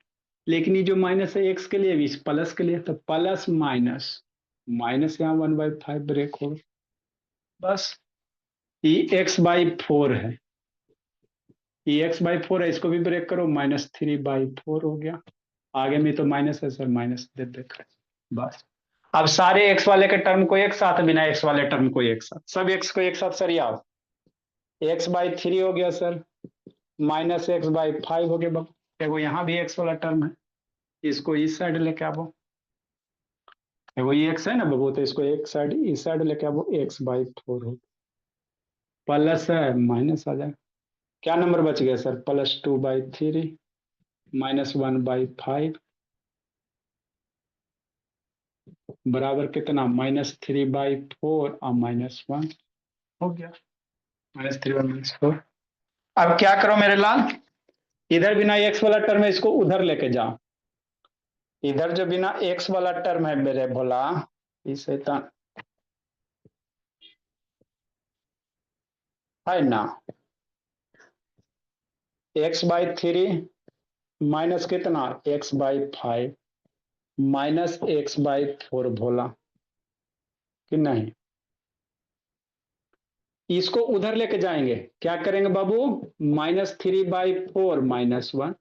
लेकिन ये जो माइनस है एक्स के लिए भी, इस प्लस के लिए, तो प्लस माइनस माइनस यहाँ 1/5 ब्रेक होगा, बस। ये x/4 है, ये x/4 है, इसको भी ब्रेक करो, -3/4 हो गया। आगे में तो माइनस है सर, माइनस दे देकर बस। अब सारे x वाले के टर्म को एक साथ, बिना x वाले टर्म को एक साथ, सब x को एक साथ सरियाओ, x/3 हो गया सर, -x/5 हो गया। देखो यहाँ भी x वाला टर्म है, इसको इस साइड लेके आवो, देखो ये x है ना बबू, तो इसको एक साइड इस साइड लेके आवो, x/4 हो, प्लस है माइनस आ जाए, क्या नंबर बच गया सर, +2/3 -1/5 बराबर कितना, -3/4 और -1 हो गया, -3 -4। अब क्या करो मेरे लाल, इधर बिना x वाला टर्म है, इसको उधर लेके जाओ, इधर जो बिना x वाला टर्म है मेरे भोला, इस शैतान है ना, x/3 माइनस कितना, x/5 -x/4 भोला कि नहीं। इसको उधर लेके जाएंगे, क्या करेंगे बाबू, -3/4 -1,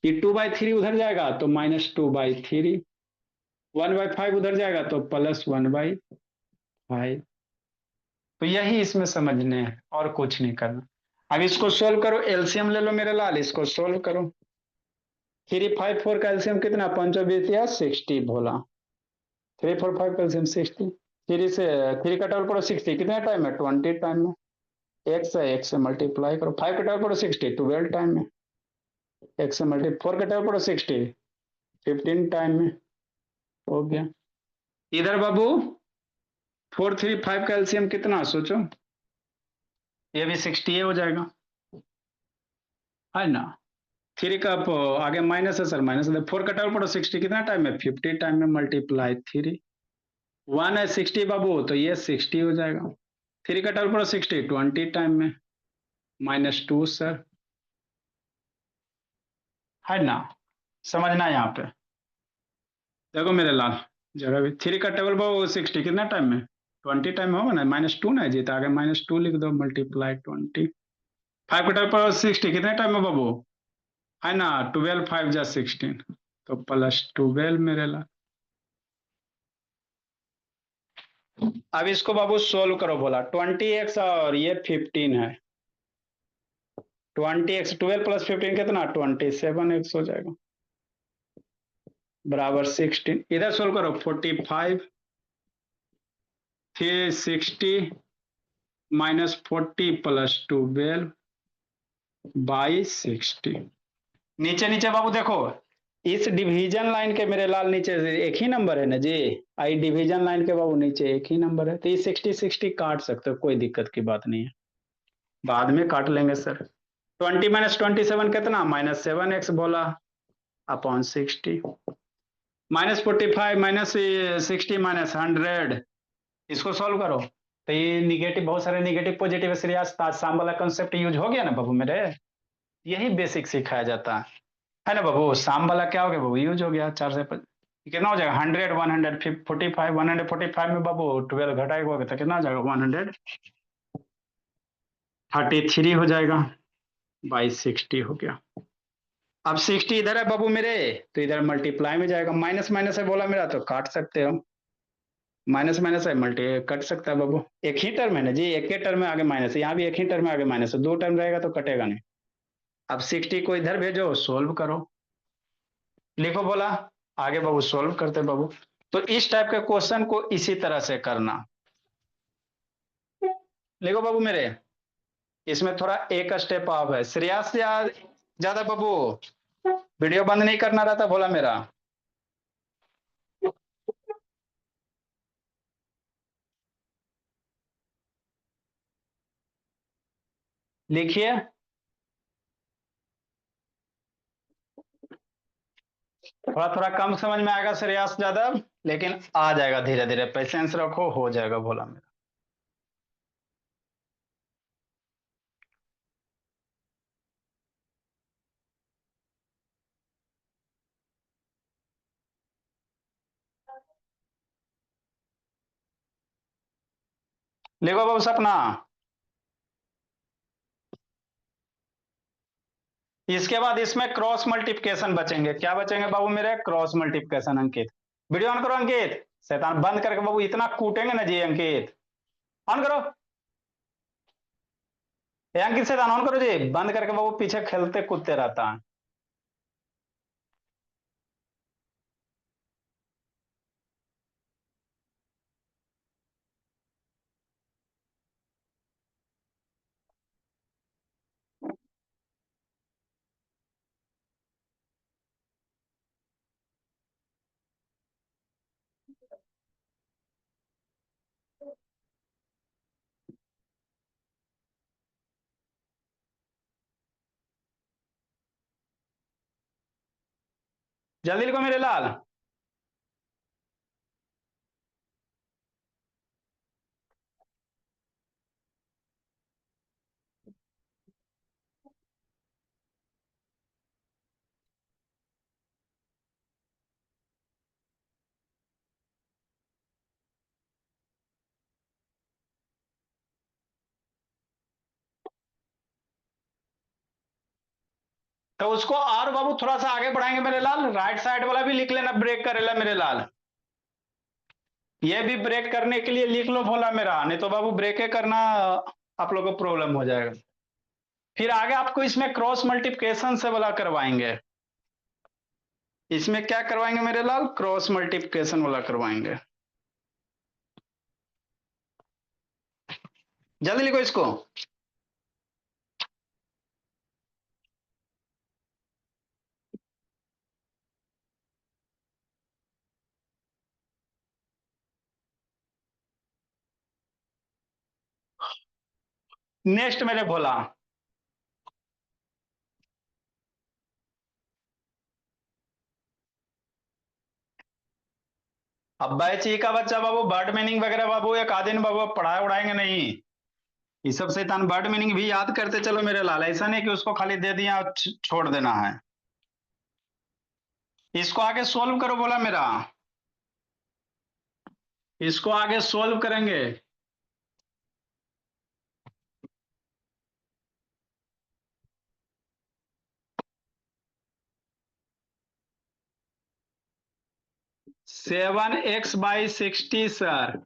ये 2/3 उधर जाएगा तो -2/3, 1/5 उधर जाएगा तो +1/5। तो यही इसमें समझने हैं और कुछ नहीं करना। अब इसको सोल्व करो, एलसीएम ले लो मेरे लाल, इसको सोल्व करो। 3 5 4 का एलसीएम कितना, 5 60 भोला, 3 4 5 का एलसीएम 60, 3 से 3 का टर्म करो 60, कितने टाइम में, 20 टाइम में, x से मल्टीप्लाई करो, 5 का टर्म करो 60, 12 टाइम में, x से मल्टीप्लाई, 4 का टर्म करो 60, 15 टाइम में, हो गया। इधर बाबू 4 3 5 का एलसीएम कितना सोचो, ये भी 60 हो जाएगा, है ना। 3 का आगे माइनस है सर, माइनस है, 4 कटा पड़ो 60 कितना टाइम है, 50 टाइम में मल्टीप्लाई 3, 1 है 60 बाबू, तो ये 60 हो जाएगा। 3 कटा पड़ो 60 20 टाइम में, -2 सर, है ना। समझना यहाँ पे, देखो मेरे लाल, जरा भी 3 का टेबल बाबू 60 कितना टाइम में, 20 टाइम में होगा ना, -2 ना जीता, आगे -2 लिख दो, मल्टीप्लाई 20, 5 का टेबल पावर 60 कितने टाइम में बाबू, है ना, 12 5 जा 16, तो +12 मेरे लाल। अब इसको बाबू सोल्व करो, बोला 20x और ये 15 है, 20x 12 + 15 कितना 27x हो जाएगा, बराबर 16, इधर सोल्व करो 45 फिर 60 -40 + 12 बाई 60। नीचे नीचे बाबू देखो, इस डिवीजन लाइन के मेरे लाल नीचे से एक ही नंबर है ना जी, आई डिवीजन लाइन के बाबू नीचे एक ही नंबर है, तो ये 60 60 काट सकते हो, कोई दिक्कत की बात नहीं है, बाद में काट लेंगे सर। 20 - 27 कितना, -7x बोला अपॉन 60, -45 -60 -100, इसको सॉल्व करो, तो ये निगेटिव, बहुत सारे निगेटिव पॉजिटिव सीरीज ताजसाम वाला कंसेप्ट यूज हो गया ना बाबू मेरे, यही बेसिक सिखाया जाता है ना बाबू। शाम वाला क्या हो गया बाबू, यूज हो गया, 4 से कितना हो जाएगा, 100 145 145 में बाबू 12 घटाएगा तो कितना हो जाएगा, 133 हो जाएगा, बाई 60 हो गया। अब 60 इधर है बाबू मेरे, तो इधर मल्टीप्लाई में जाएगा, माइनस माइनस है बोला मेरा, तो काट सकते हो, माइनस माइनस है मल्टी कट सकता है बाबू, एक ही टर्म है ना जी, एक ही टर्म में आगे माइनस है, यहाँ भी एक ही टर्म में आगे माइनस है, 2 टर्म रहेगा तो कटेगा नहीं। अब 60 को इधर भेजो, सोल्व करो, लिखो बोला, आगे बाबू सोल्व करते बाबू। तो इस टाइप के क्वेश्चन को इसी तरह से करना, लिखो बाबू मेरे, इसमें थोड़ा एक स्टेप ऑफ है, श्रेयास से ज्यादा बाबू वीडियो बंद नहीं करना रहता बोला मेरा, लिखिए, थोड़ा थोड़ा कम समझ में आएगा श्रेयास यादव, लेकिन आ जाएगा धीरे धीरे, पेशेंस रखो, हो जाएगा बोला मेरा। लिखो बाबू सपना, इसके बाद इसमें क्रॉस मल्टीप्लिकेशन बचेंगे, क्या बचेंगे बाबू मेरे, cross multiplication. Ankit video on करो, अंकित शैतान बंद करके बाबू, इतना कूटेंगे ना जी, अंकित ऑन करो, ये अंकित शैतान ऑन करो जी, बंद करके बाबू पीछे खेलते कूदते रहता है। जल्दी लिखो मेरे लाल, तो उसको और बाबू थोड़ा सा आगे बढ़ाएंगे मेरे लाल, राइट साइड वाला भी लिख लेना, ब्रेक करेला मेरे लाल, ये भी ब्रेक करने के लिए लिख लो बोला मेरा, नहीं तो बाबू ब्रेक करना आप लोगों को प्रॉब्लम हो जाएगा। फिर आगे आपको इसमें क्रॉस मल्टीप्लिकेशन से वाला करवाएंगे, इसमें क्या करवाएंगे मेरे लाल, क्रॉस मल्टीप्लिकेशन वाला करवाएंगे, जल्दी लिखो इसको। नेक्स्ट मेरे भोला, अब बैची का बच्चा बाबू वर्ड मीनिंग वगैरह बाबू एक आधे दिन बाबू पढ़ाए उड़ाएंगे नहीं, ये सब शैतान वर्ड मीनिंग भी याद करते चलो मेरे लाल, ऐसा नहीं कि उसको खाली दे दिया और छोड़ देना है। इसको आगे सोल्व करो बोला मेरा, इसको आगे सोल्व करेंगे। सेवन एक्स बाई 60 सर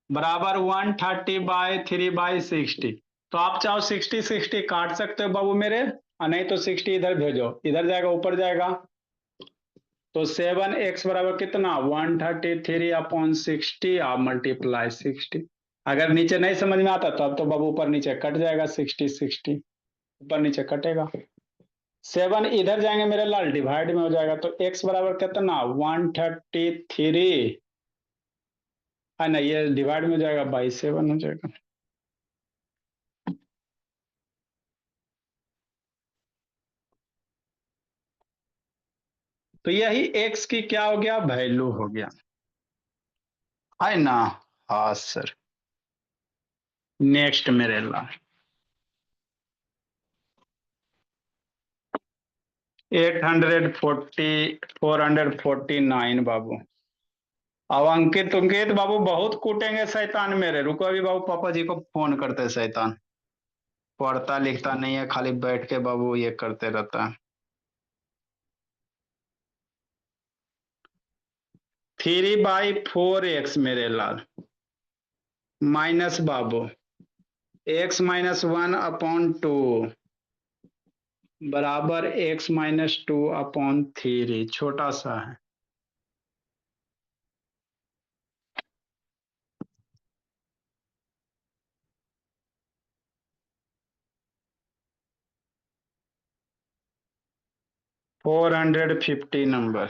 बराबर 130/3/60। तो आप चाहो 60 काट सकते हो बाबू मेरे, और नहीं तो 60 इधर भेजो, इधर जाएगा ऊपर जाएगा। तो 7x बराबर कितना 133/60 आप मल्टीप्लाई 60। अगर नीचे नहीं समझ में आता तब तो बाबू ऊपर नीचे कट जाएगा, 60 ऊपर नीचे कटेगा। 7 इधर जाएंगे मेरे लाल डिवाइड में हो जाएगा, तो x बराबर कितना 133 है ना, ये डिवाइड में हो जाएगा बाई 7 हो जाएगा। तो यही x की क्या हो गया वैल्यू हो गया है ना। हाँ सर, नेक्स्ट मेरे लाल 449 बाबू। अब अंकित बाबू बहुत कूटेंगे शैतान मेरे, रुको अभी बाबू पापा जी को फोन करते शैतान, पढ़ता लिखता नहीं है खाली बैठ के बाबू ये करते रहता है। 3/4x मेरे लाल माइनस बाबू x-1/2 बराबर x-2/3 छोटा सा है। $450 नंबर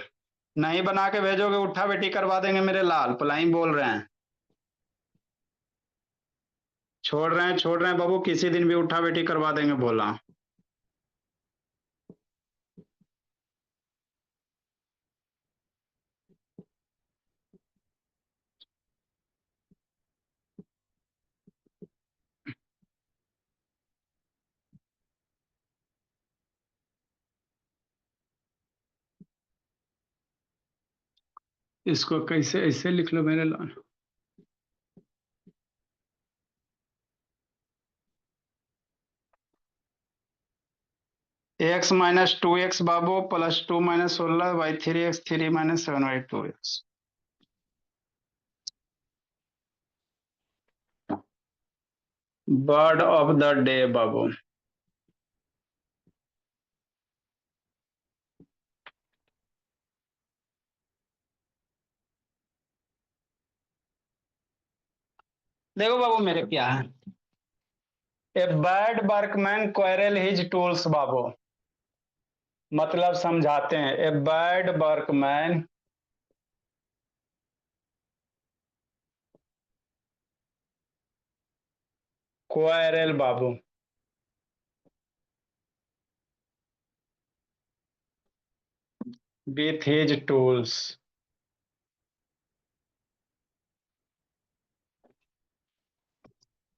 नहीं बना के भेजोगे उठा बेटी करवा देंगे मेरे लाल, पलाई बोल रहे हैं। छोड़ रहे हैं बाबू, किसी दिन भी उठा बेटी करवा देंगे बोला। इसको कैसे ऐसे लिख लो मेरे लाल, x-2x बाबू plus 2-16/3x 3-7/2x। Word of the day बाबू, देखो बाबू मेरे क्या है, a bad workman quarrel his tools बाबू, मतलब समझाते हैं। ए बैड वर्कमैन क्वेरल बाबू विथ हिज टूल्स।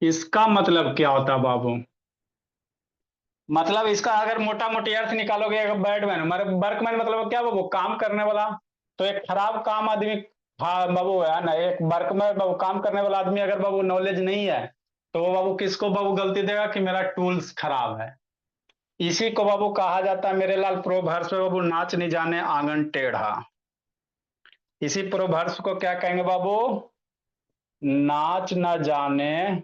इसका मतलब क्या होता बाबू, मतलब इसका अगर मोटा मोटी अर्थ निकालोगे, बैडमैन वर्कमैन मतलब क्या बाबू काम करने वाला। तो एक खराब काम आदमी, हाँ बाबू है ना, एक वर्कमैन बाबू काम करने वाला आदमी अगर बाबू नॉलेज नहीं है तो वो बाबू किसको बाबू गलती देगा कि मेरा टूल्स खराब है। इसी को बाबू कहा जाता है मेरे लाल प्रोवर्ब्स में बाबू, नाच नहीं जाने आंगन टेढ़ा। इसी प्रोवर्ब्स को क्या कहेंगे बाबू, नाच न जाने,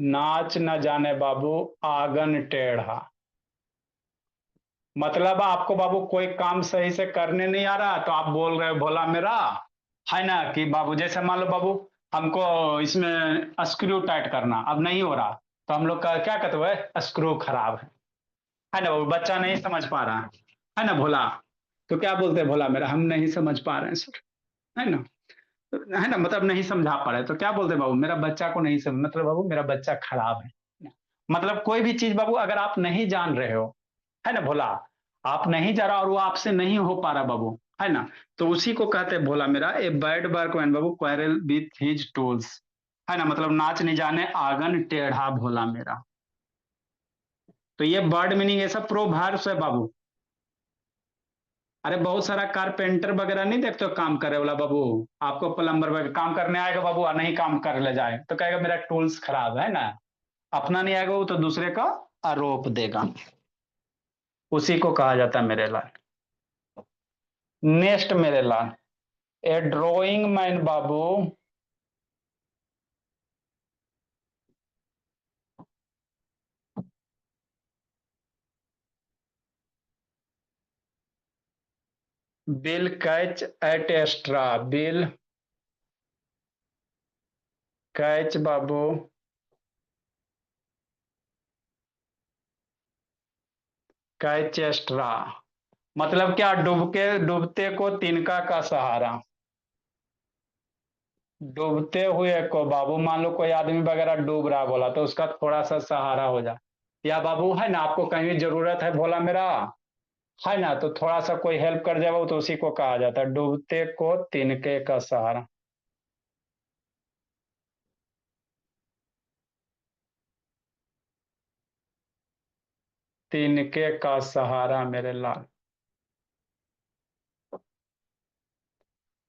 नाच न जाने बाबू आंगन टेढ़ा। मतलब आपको बाबू कोई काम सही से करने नहीं आ रहा तो आप बोल रहे हो भोला मेरा है ना कि बाबू, जैसे मान लो बाबू हमको इसमें स्क्रू टाइट करना अब नहीं हो रहा, तो हम लोग का क्या कहते हैं स्क्रू खराब है ना बाबू, बच्चा नहीं समझ पा रहा है ना भोला, तो क्या बोलते हैं भोला मेरा हम नहीं समझ पा रहे हैं सर, है ना। है ना, मतलब नहीं समझा पा रहे, तो क्या बोलते हैं बाबू, मेरा बच्चा को नहीं समझ, मतलब बाबू मेरा बच्चा खराब है। मतलब कोई भी चीज बाबू अगर आप नहीं जान रहे हो, है ना भोला, आप नहीं जा रहा और वो आपसे नहीं हो पा रहा बाबू, है ना, तो उसी को कहते हैं भोला मेरा ए bad workman Babu quarrel with his tools, है ना, मतलब नाच नहीं जाने आंगन टेढ़ा भोला मेरा। तो ये वर्ड मीनिंग ये सब प्रोवर्ब्स है बाबू। अरे बहुत सारा कारपेंटर वगैरह नहीं देखते हो काम करे वाला बाबू, आपको प्लम्बर वगैरह काम करने आएगा बाबू और नहीं काम कर ले जाए तो कहेगा मेरा टूल्स खराब है ना, अपना नहीं आएगा वो तो दूसरे का आरोप देगा, उसी को कहा जाता है मेरे लाल। नेक्स्ट मेरे लाल, ए ड्राइंग मैन बाबू will catch at a straw, will catch बाबू कैच एक्स्ट्रा, मतलब क्या, डूबते को तिनका का सहारा, डूबते हुए को बाबू मान लो कोई आदमी वगैरह डूब रहा बोला तो उसका थोड़ा सा सहारा हो जाए, या बाबू है ना आपको कहीं भी जरूरत है भोला मेरा, है ना, तो थोड़ा सा कोई हेल्प कर जाए बाबू तो उसी को कहा जाता है डूबते को तिनके का सहारा। तिनके का सहारा मेरे लाल।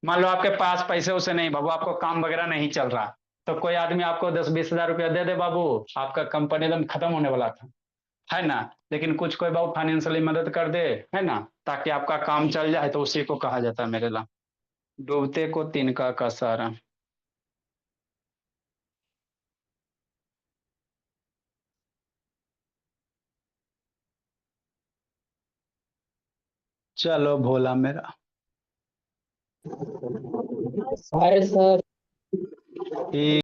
मान लो आपके पास पैसे उसे नहीं बाबू, आपको काम वगैरह नहीं चल रहा, तो कोई आदमी आपको 10-20 हजार रुपया दे दे बाबू, आपका कंपनी एकदम खत्म होने वाला था, है ना, लेकिन कुछ कोई बाबू फाइनेंशियली मदद कर दे, है ना, ताकि आपका काम चल जाए तो उसी को कहा जाता है मेरे लाल डूबते को तिनका का सहारा। चलो भोला मेरा। Hi sir. ठीक।